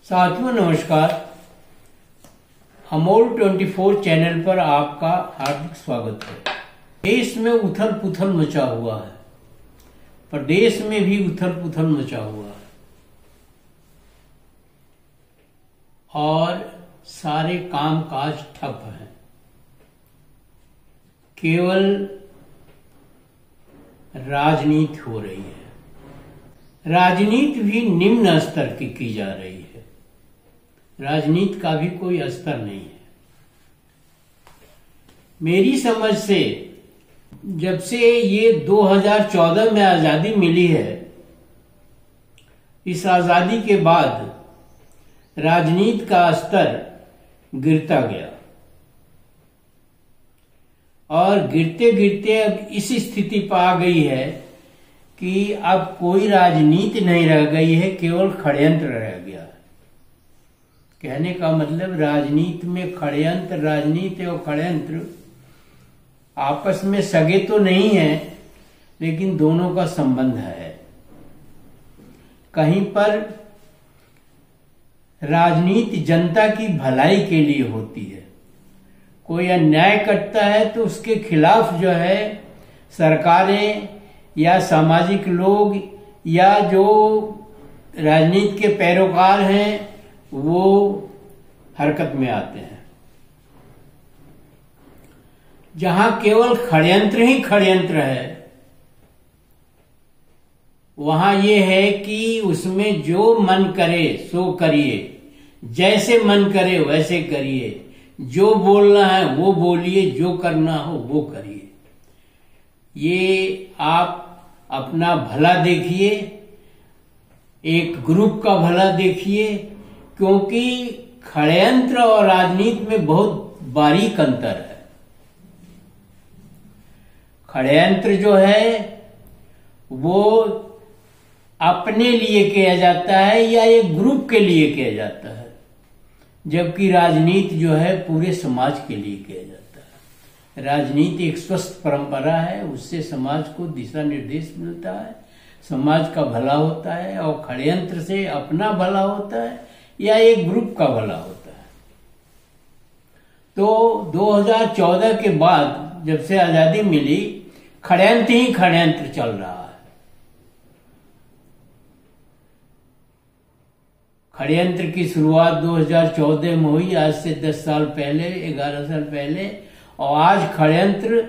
साथियों नमस्कार। अमोल 24 चैनल पर आपका हार्दिक स्वागत है। देश में उथल पुथल मचा हुआ है, प्रदेश में भी उथल पुथल मचा हुआ है और सारे काम काज ठप हैं। केवल राजनीति हो रही है। राजनीति भी निम्न स्तर की जा रही है। राजनीति का भी कोई स्तर नहीं है। मेरी समझ से जब से ये 2014 में आजादी मिली है, इस आजादी के बाद राजनीति का स्तर गिरता गया और गिरते गिरते अब इस स्थिति पर आ गई है कि अब कोई राजनीति नहीं रह गई है, केवल षड्यंत्र रह गया है। कहने का मतलब राजनीति में षड्यंत्र, राजनीति और षड्यंत्र आपस में सगे तो नहीं है, लेकिन दोनों का संबंध है। कहीं पर राजनीति जनता की भलाई के लिए होती है। कोई अन्याय करता है तो उसके खिलाफ जो है सरकारें या सामाजिक लोग या जो राजनीति के पैरोकार हैं वो हरकत में आते हैं। जहां केवल षड्यंत्र ही षड्यंत्र है, वहां ये है कि उसमें जो मन करे सो करिए, जैसे मन करे वैसे करिए, जो बोलना है वो बोलिए, जो करना हो वो करिए। ये आप अपना भला देखिए, एक ग्रुप का भला देखिए, क्योंकि षड्यंत्र और राजनीति में बहुत बारीक अंतर है। षड्यंत्र जो है वो अपने लिए किया जाता है या एक ग्रुप के लिए किया जाता है, जबकि राजनीति जो है पूरे समाज के लिए किया जाता है। राजनीति एक स्वस्थ परंपरा है, उससे समाज को दिशा निर्देश मिलता है, समाज का भला होता है, और षड्यंत्र से अपना भला होता है या एक ग्रुप का भला होता है। तो 2014 के बाद जब से आजादी मिली, षड्यंत्र ही षड्यंत्र चल रहा है। षड्यंत्र की शुरुआत 2014 में हुई, आज से 10 साल पहले, 11 साल पहले, और आज षड्यंत्र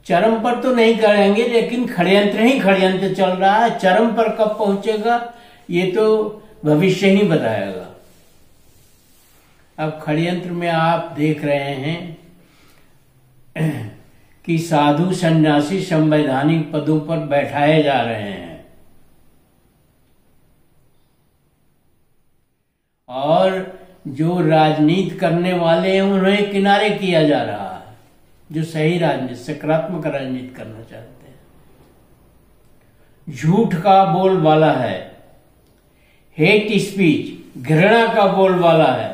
चरम पर तो नहीं करेंगे, लेकिन षड्यंत्र ही षड्यंत्र चल रहा है। चरम पर कब पहुंचेगा ये तो भविष्य ही बताएगा। अब षड्यंत्र में आप देख रहे हैं कि साधु सन्यासी संवैधानिक पदों पर बैठाए जा रहे हैं और जो राजनीति करने वाले हैं उन्हें किनारे किया जा रहा है, जो सही राजनीति, सकारात्मक राजनीति करना चाहते हैं। झूठ का बोलबाला है, हेट स्पीच, घृणा का बोलबाला है।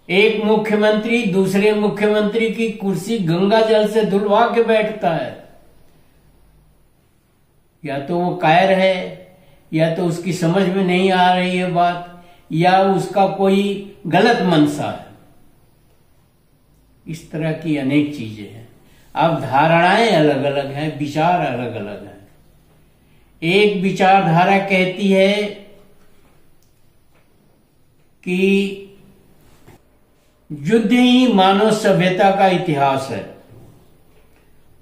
एक मुख्यमंत्री दूसरे मुख्यमंत्री की कुर्सी गंगा जल से धुलवा के बैठता है। या तो वो कायर है, या तो उसकी समझ में नहीं आ रही है बात, या उसका कोई गलत मंशा है। इस तरह की अनेक चीजें हैं। अब धारणाएं अलग अलग हैं, विचार अलग अलग हैं। एक विचारधारा कहती है कि युद्ध ही मानव सभ्यता का इतिहास है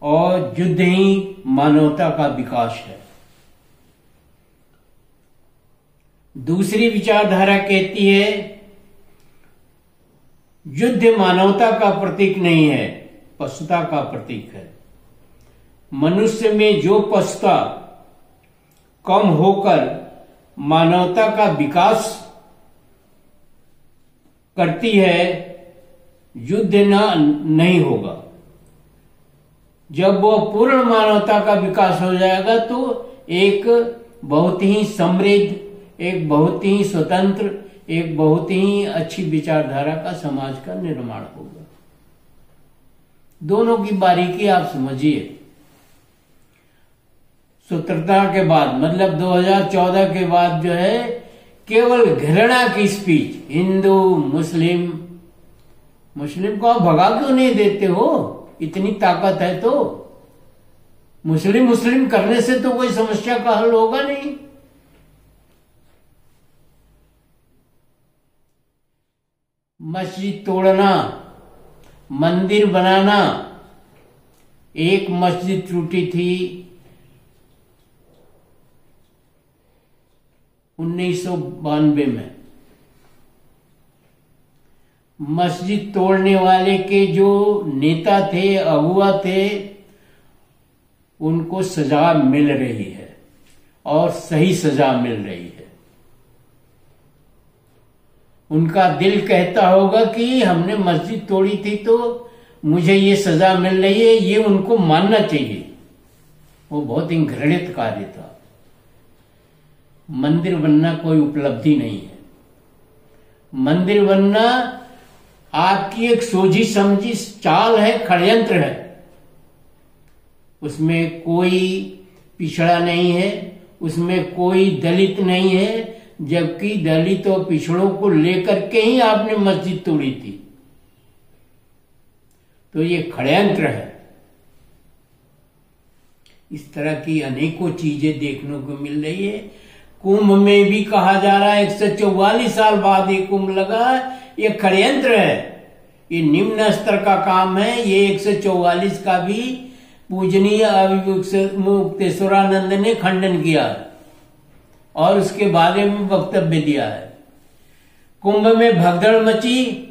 और युद्ध ही मानवता का विकास है। दूसरी विचारधारा कहती है युद्ध मानवता का प्रतीक नहीं है, पशुता का प्रतीक है। मनुष्य में जो पशुता कम होकर मानवता का विकास करती है, युद्ध नहीं होगा। जब वो पूर्ण मानवता का विकास हो जाएगा तो एक बहुत ही समृद्ध, एक बहुत ही स्वतंत्र, एक बहुत ही अच्छी विचारधारा का समाज का निर्माण होगा। दोनों की बारीकी आप समझिए। स्वतंत्रता के बाद मतलब 2014 के बाद जो है केवल घृणा की स्पीच, हिंदू मुस्लिम, मुस्लिम को आप भगा क्यों नहीं देते हो? इतनी ताकत है तो मुस्लिम मुस्लिम करने से तो कोई समस्या का हल होगा नहीं। मस्जिद तोड़ना, मंदिर बनाना, एक मस्जिद टूटी थी 1992 में। मस्जिद तोड़ने वाले के जो नेता थे, अगुआ थे, उनको सजा मिल रही है और सही सजा मिल रही है। उनका दिल कहता होगा कि हमने मस्जिद तोड़ी थी तो मुझे ये सजा मिल रही है, ये उनको मानना चाहिए। वो बहुत ही घृणित कार्य था। मंदिर बनना कोई उपलब्धि नहीं है। मंदिर बनना आपकी एक सोची समझी चाल है, षड्यंत्र है। उसमें कोई पिछड़ा नहीं है, उसमें कोई दलित नहीं है, जबकि दलित और पिछड़ों को लेकर के ही आपने मस्जिद तोड़ी थी। तो ये षड्यंत्र है। इस तरह की अनेकों चीजें देखने को मिल रही है। कुंभ में भी कहा जा रहा है 144 साल बाद ये कुंभ लगा, ये षड्यंत्र है, ये निम्न स्तर का काम है। ये 144 का भी पूजनीय मुक्तेश्वरानंद ने खंडन किया और उसके बारे में वक्तव्य दिया है। कुंभ में भगदड़ मची।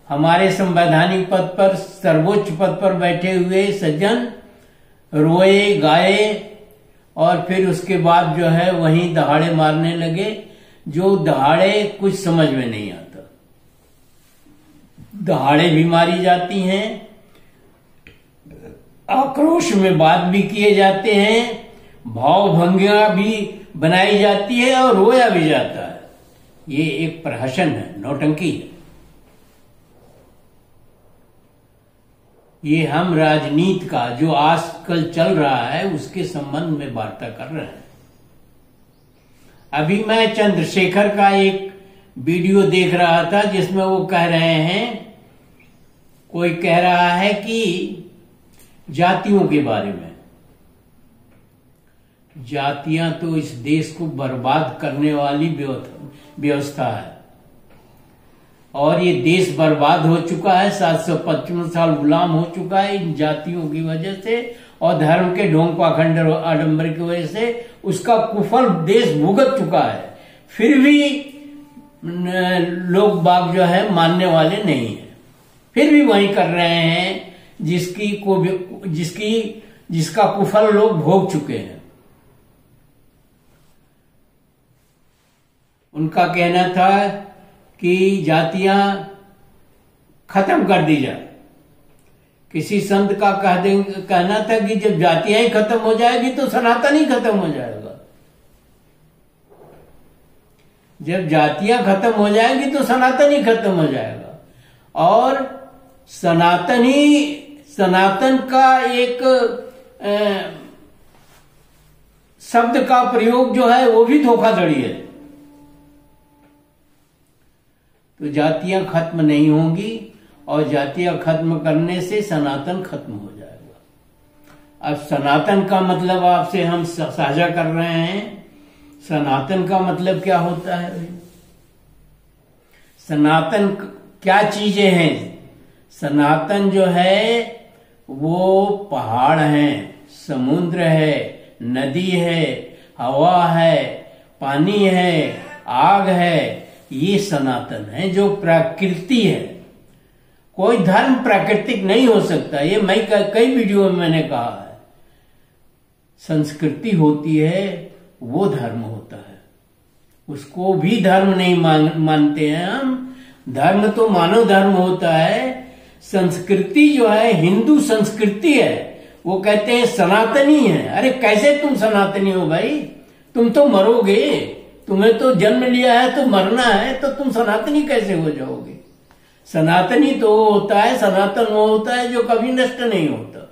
हमारे संवैधानिक पद पर, सर्वोच्च पद पर बैठे हुए सज्जन रोए गाए और फिर उसके बाद जो है वहीं दहाड़े मारने लगे, जो दहाड़े कुछ समझ में नहीं आता। दहाड़े भी मारी जाती हैं, आक्रोश में बात भी किए जाते हैं, भाव भंगियां भी बनाई जाती है और रोया भी जाता है। ये एक प्रहसन है, नौटंकी है। ये हम राजनीति का जो आजकल चल रहा है उसके संबंध में वार्ता कर रहे हैं। अभी मैं चंद्रशेखर का एक वीडियो देख रहा था जिसमें वो कह रहे हैं, कोई कह रहा है कि जातियों के बारे में, जातियां तो इस देश को बर्बाद करने वाली व्यवस्था है और ये देश बर्बाद हो चुका है। 755 साल गुलाम हो चुका है इन जातियों की वजह से और धर्म के ढोंग पाखंड और आडंबर की वजह से उसका कुफल देश भुगत चुका है। फिर भी लोग बाग जो है मानने वाले नहीं है, फिर भी वही कर रहे हैं जिसका कुफल लोग भोग चुके हैं। उनका कहना था कि जातियां खत्म कर दी जाए। किसी संत का कहना था कि जब जातियां ही खत्म हो जाएगी तो सनातन ही खत्म हो जाएगा। जब जातियां खत्म हो जाएगी तो सनातन ही खत्म हो जाएगा। और सनातन का एक शब्द का प्रयोग जो है वो भी धोखाधड़ी है। तो जातियां खत्म नहीं होंगी और जातियां खत्म करने से सनातन खत्म हो जाएगा। अब सनातन का मतलब आपसे हम साझा कर रहे हैं। सनातन का मतलब क्या होता है? सनातन क्या चीजें हैं? सनातन जो है वो पहाड़ है, समुद्र है, नदी है, हवा है, पानी है, आग है, ये सनातन है जो प्रकृति है। कोई धर्म प्राकृतिक नहीं हो सकता। ये मैं कई वीडियो में मैंने कहा है। संस्कृति होती है वो धर्म होता है, उसको भी धर्म नहीं मानते हैं हम। धर्म तो मानव धर्म होता है। संस्कृति जो है हिंदू संस्कृति है, वो कहते हैं सनातनी है। अरे कैसे तुम सनातनी हो भाई? तुम तो मरोगे, तुम्हें तो जन्म लिया है तो मरना है, तो तुम सनातनी कैसे हो जाओगे? सनातनी तो वो होता है, सनातन वो होता है जो कभी नष्ट नहीं होता।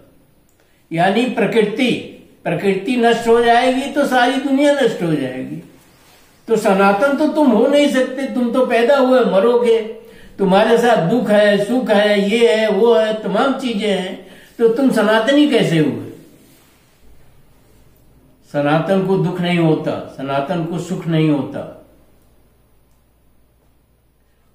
यानी प्रकृति नष्ट हो जाएगी तो सारी दुनिया नष्ट हो जाएगी। तो सनातन तो तुम हो नहीं सकते, तुम तो पैदा हुए मरोगे, तुम्हारे साथ दुख है, सुख है, ये है, वो है, तमाम चीजें हैं, तो तुम सनातनी कैसे हुए? सनातन को दुख नहीं होता, सनातन को सुख नहीं होता।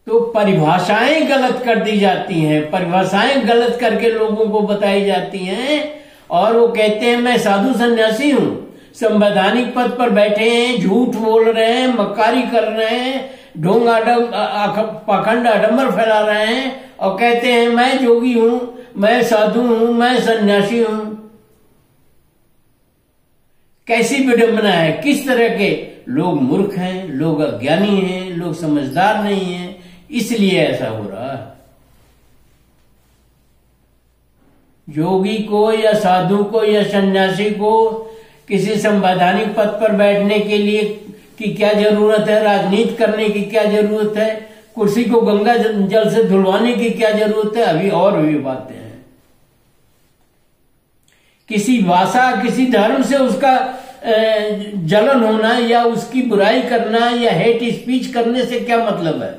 तो परिभाषाएं गलत कर दी जाती हैं, परिभाषाएं गलत करके लोगों को बताई जाती हैं, और वो कहते हैं मैं साधु सन्यासी हूं, संवैधानिक पद पर बैठे हैं, झूठ बोल रहे हैं, मक्कारी कर रहे हैं, ढोंग पाखंड आडंबर फैला रहे हैं, और कहते हैं मैं जोगी हूं, मैं साधु हूं, मैं सन्यासी हूं। कैसी विडंबना है! किस तरह के लोग मूर्ख हैं, लोग अज्ञानी हैं, लोग समझदार नहीं हैं, इसलिए ऐसा हो रहा है। योगी को या साधु को या सन्यासी को किसी संवैधानिक पद पर बैठने के लिए की क्या जरूरत है, राजनीति करने की क्या जरूरत है, कुर्सी को गंगा जल से धुलवाने की क्या जरूरत है, अभी और भी बातें हैं। किसी भाषा, किसी धर्म से उसका जलन होना या उसकी बुराई करना या हेट स्पीच करने से क्या मतलब है?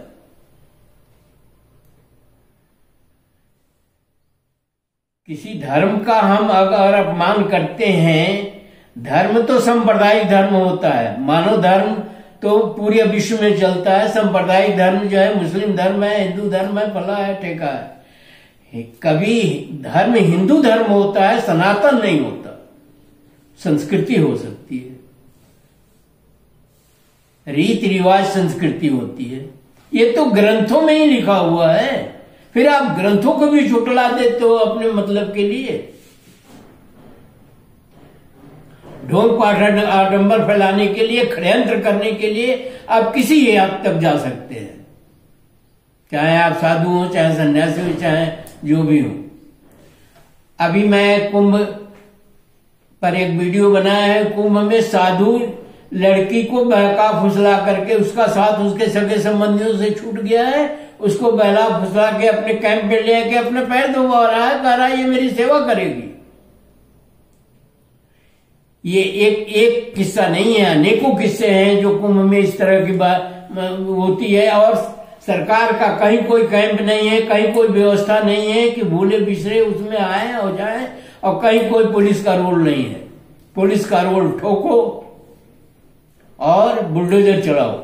किसी धर्म का हम अगर अपमान करते हैं, धर्म तो सांप्रदायिक धर्म होता है, मानव धर्म तो पूरे विश्व में चलता है, सांप्रदायिक धर्म जो है मुस्लिम धर्म है, हिंदू धर्म है, फला है, ठेका है। कभी धर्म हिंदू धर्म होता है, सनातन नहीं होता। संस्कृति हो सकती है, रीति रिवाज संस्कृति होती है, ये तो ग्रंथों में ही लिखा हुआ है। फिर आप ग्रंथों को भी झुटला देते हो अपने मतलब के लिए, ढोंग पाखंड आडंबर फैलाने के लिए, षड्यंत्र करने के लिए आप किसी हद तक जा सकते हैं, चाहे आप साधु हो, चाहे सन्यासी हो, चाहे जो भी हो। अभी मैं कुंभ पर एक वीडियो बनाया है। कुंभ में साधु लड़की को बहका फुसला करके उसका साथ उसके सगे संबंधियों से छूट गया है, उसको बहला फुसला के अपने कैंप में ले के अपने पैर धुलवा रहा है, कह रहा है ये मेरी सेवा करेगी। ये एक किस्सा नहीं है, अनेकों किस्से हैं जो कुंभ में इस तरह की बात होती है। और सरकार का कहीं कोई कैंप नहीं है, कहीं कोई व्यवस्था नहीं है कि भूले बिसरे उसमें आए और जाए, और कहीं कोई पुलिस का रोल नहीं है। पुलिस का रोल ठोको और बुलडोजर चलाओ,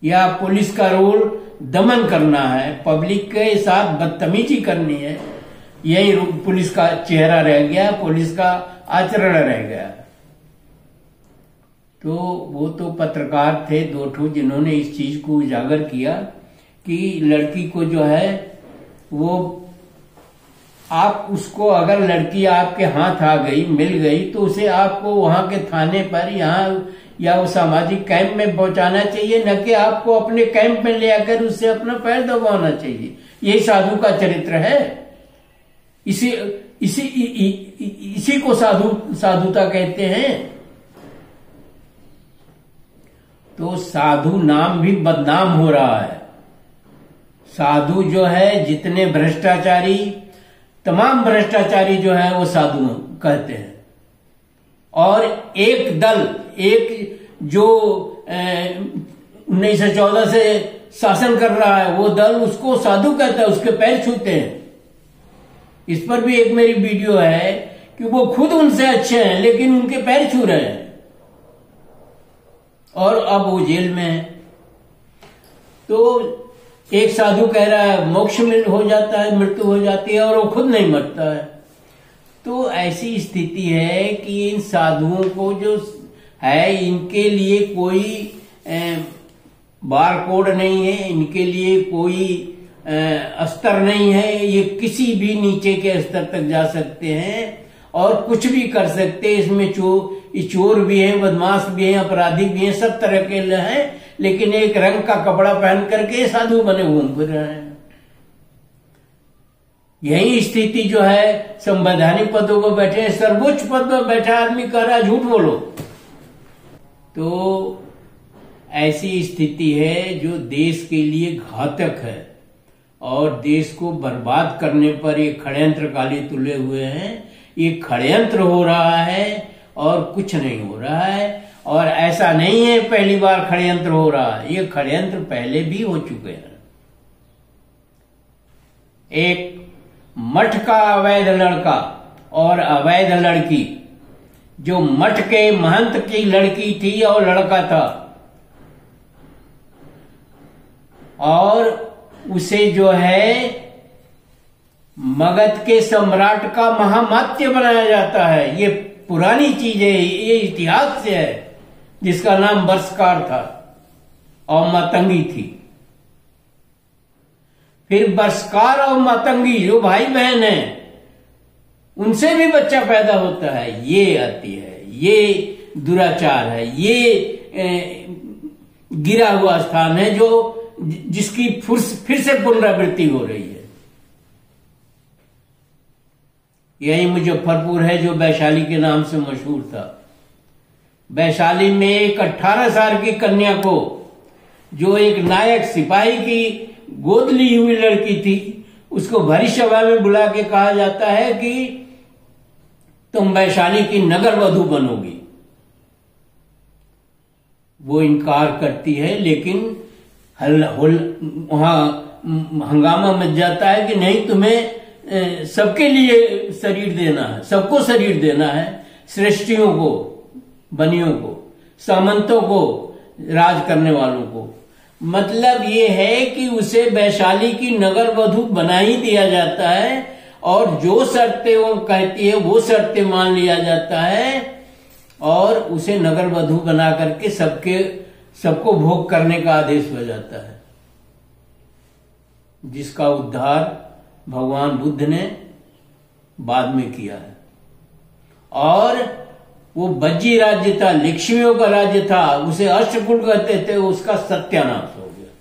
या पुलिस का रोल दमन करना है, पब्लिक के साथ बदतमीजी करनी है, यही पुलिस का चेहरा रह गया, पुलिस का आचरण रह गया। तो वो तो पत्रकार थे दो ठो जिन्होंने इस चीज को उजागर किया कि लड़की को जो है वो, आप उसको अगर लड़की आपके हाथ आ गई, मिल गई, तो उसे आपको वहां के थाने पर या वो सामाजिक कैंप में पहुंचाना चाहिए, न कि आपको अपने कैंप में ले आकर उससे अपना पैर दबाना चाहिए। यही साधु का चरित्र है। इसी को साधुता कहते हैं। तो साधु नाम भी बदनाम हो रहा है। साधु जो है, जितने भ्रष्टाचारी, तमाम भ्रष्टाचारी जो है वो साधु कहते हैं। और एक दल, एक जो 1914 से शासन कर रहा है, वो दल उसको साधु कहता है, उसके पैर छूते हैं। इस पर भी एक मेरी वीडियो है कि वो खुद उनसे अच्छे हैं लेकिन उनके पैर छू रहे हैं, और अब वो जेल में है। तो एक साधु कह रहा है मोक्ष में हो जाता है, मृत्यु हो जाती है, और वो खुद नहीं मरता है। तो ऐसी स्थिति है कि इन साधुओं को जो है, इनके लिए कोई बार कोड नहीं है, इनके लिए कोई स्तर नहीं है। ये किसी भी नीचे के स्तर तक जा सकते हैं और कुछ भी कर सकते हैं। इसमें चोर भी हैं, बदमाश भी हैं, अपराधी भी हैं, सब तरह के हैं, लेकिन एक रंग का कपड़ा पहन करके साधु बने घूम फिर रहे हैं। यही स्थिति जो है, संवैधानिक पदों पर बैठे, सर्वोच्च पद पर बैठा आदमी कह रहा है झूठ बोलो। तो ऐसी स्थिति है जो देश के लिए घातक है, और देश को बर्बाद करने पर ये षड्यंत्रकारी तुले हुए हैं। ये षड्यंत्र हो रहा है और कुछ नहीं हो रहा है। और ऐसा नहीं है पहली बार षड्यंत्र हो रहा है, ये षड्यंत्र पहले भी हो चुके हैं। एक मठ का अवैध लड़का और अवैध लड़की, जो मठ के महंत की लड़की थी और लड़का था, और उसे जो है मगध के सम्राट का महामात्य बनाया जाता है। ये पुरानी चीज है, ये इतिहास से है, जिसका नाम बर्षकार था और मातंगी थी। फिर बर्षकार और मातंगी जो भाई बहन है, उनसे भी बच्चा पैदा होता है। ये आती है, ये दुराचार है, ये गिरा हुआ स्थान है जो जिसकी फिर से पुनरावृत्ति हो रही है। यही मुजफ्फरपुर है जो वैशाली के नाम से मशहूर था। वैशाली में एक 18 साल की कन्या को, जो एक नायक सिपाही की गोद ली हुई लड़की थी, उसको भरी सभा में बुला के कहा जाता है कि तुम वैशाली की नगर वधू बनोगी। वो इनकार करती है, लेकिन वहां हंगामा मच जाता है कि नहीं, तुम्हें सबके लिए शरीर देना है, सबको शरीर देना है, श्रेष्ठियों को, बनियों को, सामंतों को, राज करने वालों को। मतलब ये है कि उसे वैशाली की नगर वधू बना ही दिया जाता है, और जो शर्तें वो कहती है वो शर्तें मान लिया जाता है, और उसे नगर वधू बना करके सबको भोग करने का आदेश हो जाता है, जिसका उद्धार भगवान बुद्ध ने बाद में किया है। और वो बज्जी राज्य था, लिक्ष्मियों का राज्य था, उसे अष्टकुल कहते थे, उसका सत्यानाश हो गया।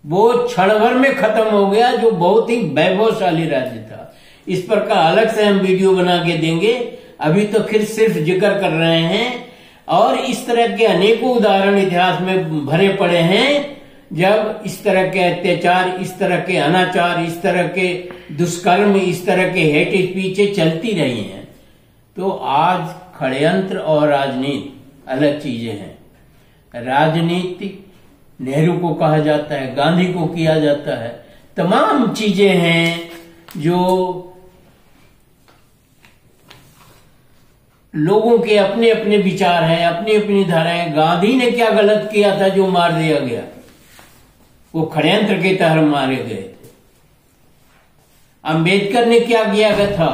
वो क्षण भर में खत्म हो गया, जो बहुत ही वैभवशाली राज्य था। इस पर का अलग से हम वीडियो बना के देंगे, अभी तो फिर सिर्फ जिक्र कर रहे हैं। और इस तरह के अनेकों उदाहरण इतिहास में भरे पड़े हैं, जब इस तरह के अत्याचार, इस तरह के अनाचार, इस तरह के दुष्कर्म, इस तरह के हेट स्पीचें चलती रही हैं। तो आज षड्यंत्र और राजनीति अलग चीजें हैं। राजनीति नेहरू को कहा जाता है, गांधी को किया जाता है, तमाम चीजें हैं जो लोगों के अपने अपने विचार हैं, अपनी अपनी धाराएं। गांधी ने क्या गलत किया था जो मार दिया गया? वो षड्यंत्र के तहत मारे गए थे। अंबेडकर ने क्या किया गया था?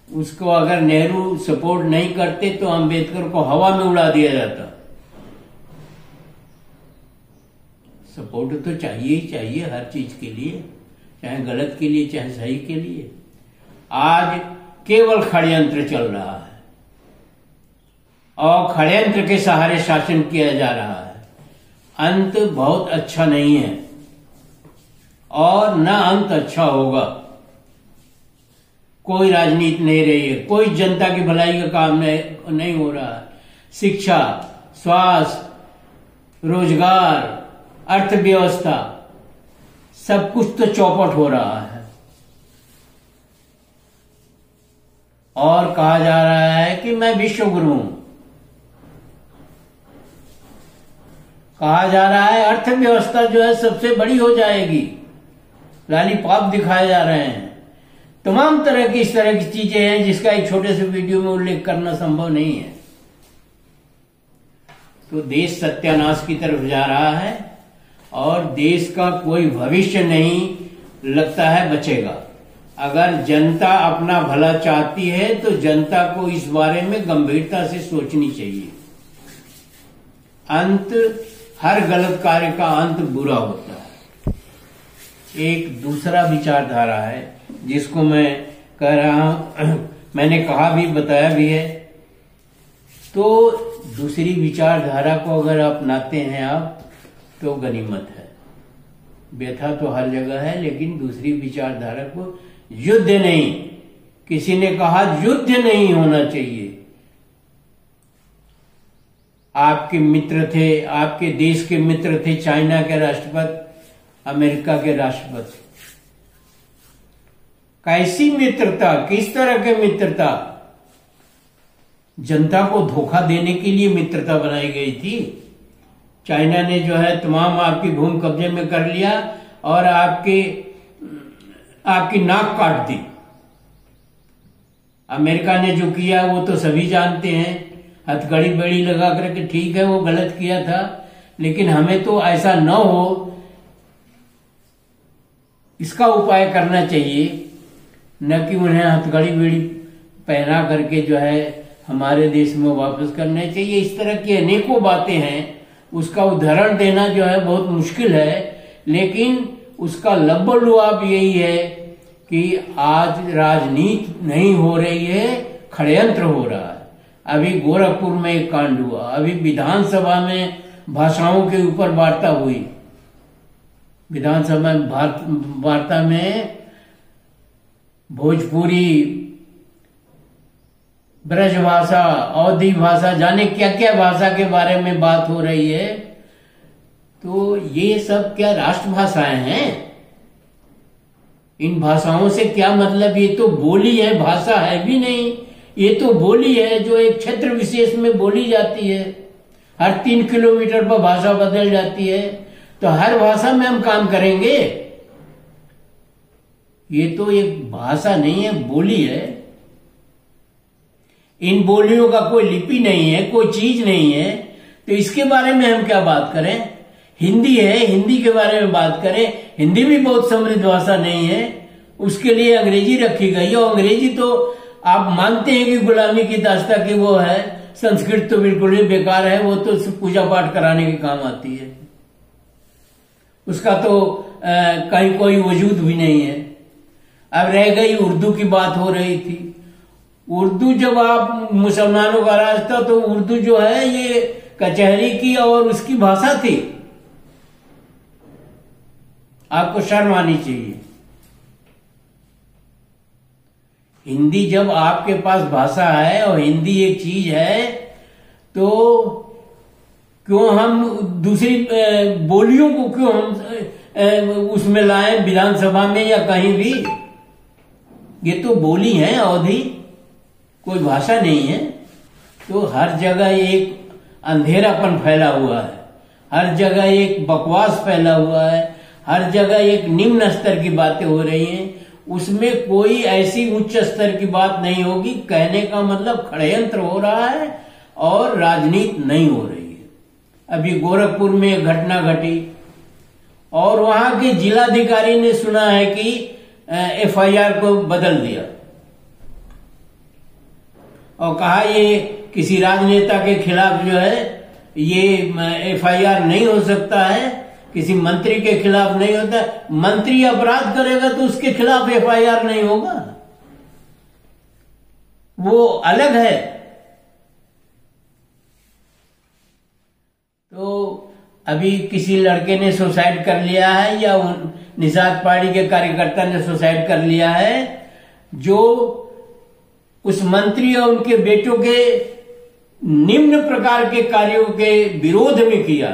उसको अगर नेहरू सपोर्ट नहीं करते तो अंबेडकर को हवा में उड़ा दिया जाता। सपोर्ट तो चाहिए ही चाहिए हर चीज के लिए, चाहे गलत के लिए चाहे सही के लिए। आज केवल षड्यंत्र चल रहा है और षड्यंत्र के सहारे शासन किया जा रहा है। अंत बहुत अच्छा नहीं है और न अंत अच्छा होगा। कोई राजनीति नहीं रही है, कोई जनता की भलाई का काम नहीं हो रहा है। शिक्षा, स्वास्थ्य, रोजगार, अर्थव्यवस्था, सब कुछ तो चौपट हो रहा है। और कहा जा रहा है कि मैं विश्व गुरु हूं। कहा जा रहा है अर्थव्यवस्था जो है सबसे बड़ी हो जाएगी। लॉलीपॉप दिखाए जा रहे हैं। तमाम तरह की इस तरह की चीजें हैं जिसका एक छोटे से वीडियो में उल्लेख करना संभव नहीं है। तो देश सत्यानाश की तरफ जा रहा है और देश का कोई भविष्य नहीं लगता है बचेगा। अगर जनता अपना भला चाहती है तो जनता को इस बारे में गंभीरता से सोचनी चाहिए। अंत, हर गलत कार्य का अंत बुरा होता है। एक दूसरा विचारधारा है जिसको मैं कह रहा हूं, मैंने कहा भी, बताया भी है। तो दूसरी विचारधारा को अगर अपनाते हैं आप तो गनीमत है। व्यथा तो हर जगह है, लेकिन दूसरी विचारधारा को, युद्ध नहीं, किसी ने कहा युद्ध नहीं होना चाहिए। आपके मित्र थे, आपके देश के मित्र थे, चाइना के राष्ट्रपति, अमेरिका के राष्ट्रपति। कैसी मित्रता, किस तरह के मित्रता? जनता को धोखा देने के लिए मित्रता बनाई गई थी। चाइना ने जो है तमाम आपकी भूमि कब्जे में कर लिया और आपकी नाक काट दी। अमेरिका ने जो किया वो तो सभी जानते हैं, हथकड़ी बेड़ी लगा करके, ठीक है वो गलत किया था, लेकिन हमें तो ऐसा न हो इसका उपाय करना चाहिए, न कि उन्हें हथकड़ी बेड़ी पहना करके जो है हमारे देश में वापस करना चाहिए। इस तरह की अनेकों बातें हैं, उसका उदाहरण देना जो है बहुत मुश्किल है, लेकिन उसका लबोलुआब यही है कि आज राजनीति नहीं हो रही है, षड्यंत्र हो रहा है। अभी गोरखपुर में एक कांड हुआ, अभी विधानसभा में भाषाओं के ऊपर वार्ता हुई, विधानसभा वार्ता में भोजपुरी, ब्रजभाषा, अवधी भाषा, जाने क्या क्या भाषा के बारे में बात हो रही है। तो ये सब क्या राष्ट्रभाषाएं हैं? इन भाषाओं से क्या मतलब? ये तो बोली है, भाषा है भी नहीं। ये तो बोली है जो एक क्षेत्र विशेष में बोली जाती है, हर 3 किलोमीटर पर भाषा बदल जाती है। तो हर भाषा में हम काम करेंगे? ये तो एक भाषा नहीं है, बोली है। इन बोलियों का कोई लिपि नहीं है, कोई चीज नहीं है, तो इसके बारे में हम क्या बात करें? हिंदी है, हिंदी के बारे में बात करें। हिंदी भी बहुत समृद्ध भाषा नहीं है, उसके लिए अंग्रेजी रखी गई है। और अंग्रेजी तो आप मानते हैं कि गुलामी की दास्ता की वो है, संस्कृत तो बिल्कुल ही बेकार है, वो तो पूजा पाठ कराने के काम आती है, उसका तो कहीं कोई वजूद भी नहीं है। अब रह गई उर्दू की बात हो रही थी। उर्दू जब आप मुसलमानों का राज था तो उर्दू जो है ये कचहरी की और उसकी भाषा थी, आपको शर्म आनी चाहिए। हिंदी जब आपके पास भाषा है और हिंदी एक चीज है, तो क्यों हम दूसरी बोलियों को क्यों हम उसमें लाएं, विधानसभा में या कहीं भी? ये तो बोली है, अवधि कोई भाषा नहीं है। तो हर जगह एक अंधेरापन फैला हुआ है, हर जगह एक बकवास फैला हुआ है, हर जगह एक निम्न स्तर की बातें हो रही हैं, उसमें कोई ऐसी उच्च स्तर की बात नहीं होगी। कहने का मतलब षड्यंत्र हो रहा है और राजनीति नहीं हो रही है। अभी गोरखपुर में एक घटना घटी और वहां के जिलाधिकारी ने सुना है कि एफआईआर को बदल दिया और कहा ये किसी राजनेता के खिलाफ जो है ये एफआईआर नहीं हो सकता है, किसी मंत्री के खिलाफ नहीं होता। मंत्री अपराध करेगा तो उसके खिलाफ एफआईआर नहीं होगा, वो अलग है। तो अभी किसी लड़के ने सुसाइड कर लिया है या निषाद पार्टी के कार्यकर्ता ने सुसाइड कर लिया है, जो उस मंत्री और उनके बेटों के निम्न प्रकार के कार्यों के विरोध में किया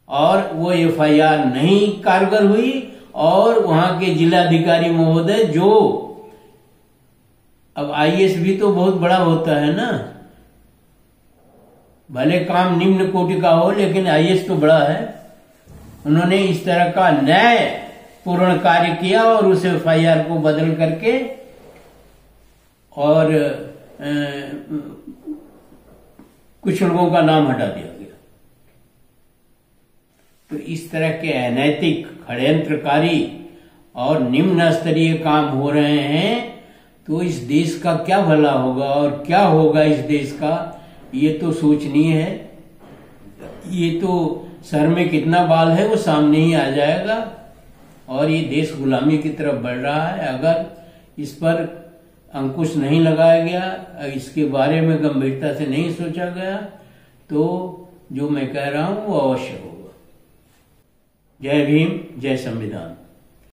और वो एफआईआर नहीं कारगर हुई। और वहां के जिलाधिकारी महोदय, जो अब आईएएस भी तो बहुत बड़ा होता है ना, भले काम निम्न कोटि का हो लेकिन आईएएस तो बड़ा है, उन्होंने इस तरह का न्यायपूर्ण कार्य किया और उस एफआईआर को बदल करके और कुछ लोगों का नाम हटा दिया गया। तो इस तरह के अनैतिक, षड्यंत्रकारी और निम्न स्तरीय काम हो रहे हैं, तो इस देश का क्या भला होगा और क्या होगा इस देश का, ये तो सोचनीय है। ये तो सर में कितना बाल है वो सामने ही आ जाएगा और ये देश गुलामी की तरफ बढ़ रहा है। अगर इस पर अंकुश नहीं लगाया गया, इसके बारे में गंभीरता से नहीं सोचा गया, तो जो मैं कह रहा हूं वो अवश्य होगा। जय भीम, जय संविधान।